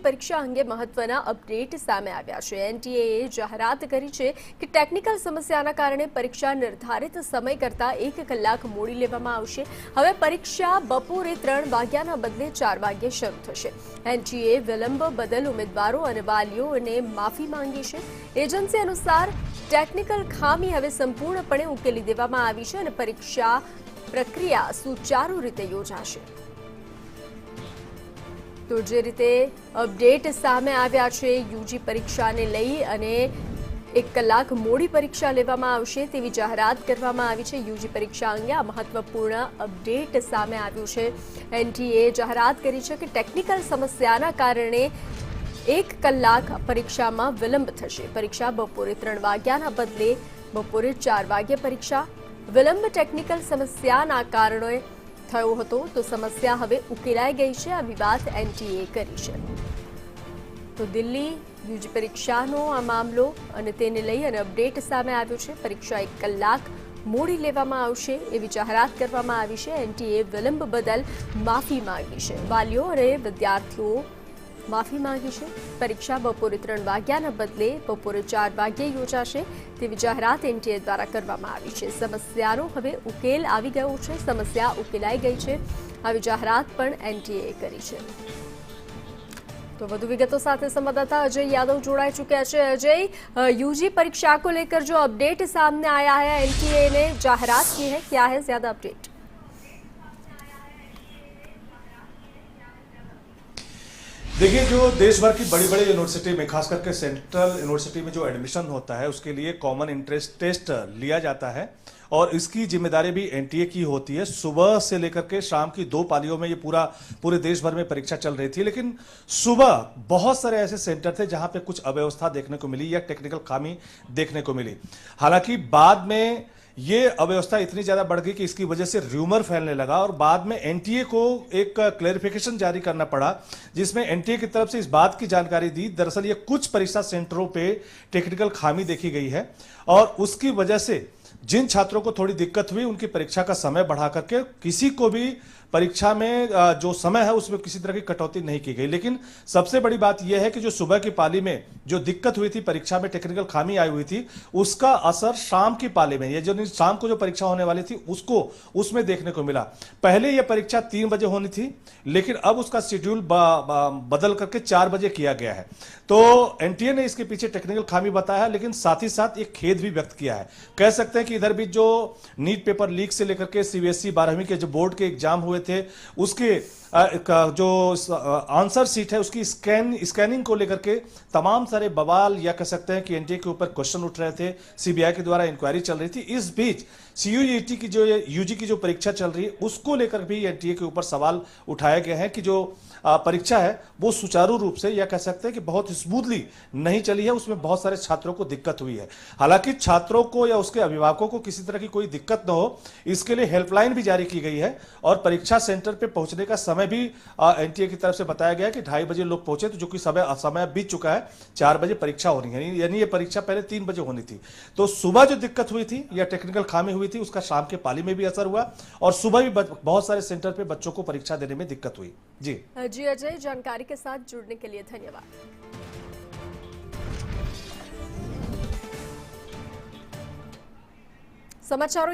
પરીક્ષા અંગે મહત્વના અપડેટ સામે આવ્યા છે। એનટીએએ જાહેરાત કરી છે કે ટેકનિકલ સમસ્યાના કારણે પરીક્ષા નિર્ધારિત સમય કરતાં 1 કલાક મોડી લેવામાં આવશે। હવે પરીક્ષા બપોરે 3 વાગ્યાના બદલે 4 વાગ્યે શરૂ થશે। એનટીએ વિલંબ બદલ ઉમેદવારો અને વાલીઓને માફી માંગી છે। એજન્સી અનુસાર ટેકનિકલ ખામી હવે સંપૂર્ણપણે ઉકેલી દેવામાં આવી છે અને પરીક્ષા પ્રક્રિયા સુચારુ રીતે યોજાશે। तो जे रीते अपडेट सामे आव्या छे यूजी परीक्षा ने लई अने 1 कलाक मोड़ी परीक्षा लेवामां आवशे तेवी जाहेरात करवामां आवी छे। यूजी परीक्षा अंगे आ महत्वपूर्ण अपडेट सामे आव्युं छे। एनटीए जाहेरात करी छे के टेक्निकल समस्याना कारणे 1 कलाक परीक्षामां विलंब थशे। परीक्षा बपोरे 3 वाग्याना बदले बपोरे 4 वाग्ये परीक्षा। विलंब टेक्निकल समस्याना कारणे थयो हतो तो समस्या हवे उकेलाई गई है। आ विवाद एनटीए करी छे। तो दिल्ली यूजी परीक्षानो आ मामलो अने तेने लई अने अपडेट सामे आव्यो छे। परीक्षा 1 कलाक मोडी लेवामां आवशे एवी जाहेरात करवामां आवी छे। एनटीए विलंब बदल माफी मांगी छे। वालीओ अने विद्यार्थीओ माफी मांगी छे। परीक्षा बपोरे 3 वाग्याना बदले बपोरे 4 वाग्ये योजाशे तेवी जाहेरात एनटीए द्वारा करवामां आवी छे। समस्यानो हवे उकेल आवी गयो छे। समस्या उकेलाई गई छे आवी जाहेरात पण एनटीए करी छे। तो વધુ વિગતો સાથે સંવાદદાતા अजय यादव जोड़ाई चुके हैं। अजय, यूजी परीक्षा को लेकर जो अपडेट सामने आया है, एनटीए ने जाहेरात की है, क्या है ज्यादा अपडेट? देखिए, जो देश भर की बड़ी बड़ी यूनिवर्सिटी में, खास करके सेंट्रल यूनिवर्सिटी में जो एडमिशन होता है उसके लिए कॉमन इंट्रेंस टेस्ट लिया जाता है और इसकी जिम्मेदारी भी एनटीए की होती है। सुबह से लेकर के शाम की 2 पालियों में ये पूरे देश भर में परीक्षा चल रही थी, लेकिन सुबह बहुत सारे ऐसे सेंटर थे जहां पे कुछ अव्यवस्था देखने को मिली या टेक्निकल खामी देखने को मिली। हालांकि बाद में ये अव्यवस्था इतनी ज्यादा बढ़ गई कि इसकी वजह से र्यूमर फैलने लगा और बाद में एनटीए को एक क्लैरिफिकेशन जारी करना पड़ा, जिसमें एनटीए की तरफ से इस बात की जानकारी दी दरअसल ये कुछ परीक्षा सेंटरों पे टेक्निकल खामी देखी गई है और उसकी वजह से जिन छात्रों को थोड़ी दिक्कत हुई उनकी परीक्षा का समय बढ़ा करके किसी को भी परीक्षा में जो समय है उसमें किसी तरह की कटौती नहीं की गई। लेकिन सबसे बड़ी बात यह है कि जो सुबह की पाली में जो दिक्कत हुई थी, परीक्षा में टेक्निकल खामी आई हुई थी, उसका असर शाम की पाली में, ये जो शाम को जो परीक्षा होने वाली थी उसमें देखने को मिला। पहले यह परीक्षा 3 बजे होनी थी, लेकिन अब उसका शेड्यूल बदल करके 4 बजे किया गया है। तो एनटीए ने इसके पीछे टेक्निकल खामी बताया, लेकिन साथ ही साथ एक खेद भी व्यक्त किया है। कह सकते हैं कि इधर भी जो नीट पेपर लीक से लेकर के सीबीएसई 12वीं के जो बोर्ड के एग्जाम हुए थे उसके जो आंसर सीट है उसकी स्कैनिंग को लेकर के तमाम सारे बवाल या कह सकते हैं कि एनटीए के ऊपर क्वेश्चन उठ रहे थे। सीबीआई के द्वारा इंक्वायरी चल रही थी। इस बीच सीयूईटी की जो यूजी की जो परीक्षा चल रही है उसको लेकर भी एनटीए के ऊपर सवाल उठाए गए हैं कि जो परीक्षा है वो सुचारू रूप से या कह सकते हैं कि बहुत स्मूथली नहीं चली है, उसमें बहुत सारे छात्रों को दिक्कत हुई है। हालांकि छात्रों को या उसके अभिभावकों को किसी तरह की कोई दिक्कत न हो इसके लिए हेल्पलाइन भी जारी की गई है और परीक्षा सेंटर पे पहुंचने का समय भी एनटीए की तरफ से बताया गया है कि 2:30 बजे लोग पहुंचे, तो जो कि समय बीत चुका है। 4 बजे परीक्षा होनी है, यानी ये परीक्षा पहले 3 बजे होनी थी। तो सुबह जो दिक्कत हुई थी या टेक्निकल खामी हुई थी उसका शाम के पाली में भी असर हुआ और सुबह भी बहुत सारे सेंटर पे बच्चों को परीक्षा देने में दिक्कत हुई। जी अजय, जानकारी के साथ जुड़ने के लिए धन्यवाद। समाचारों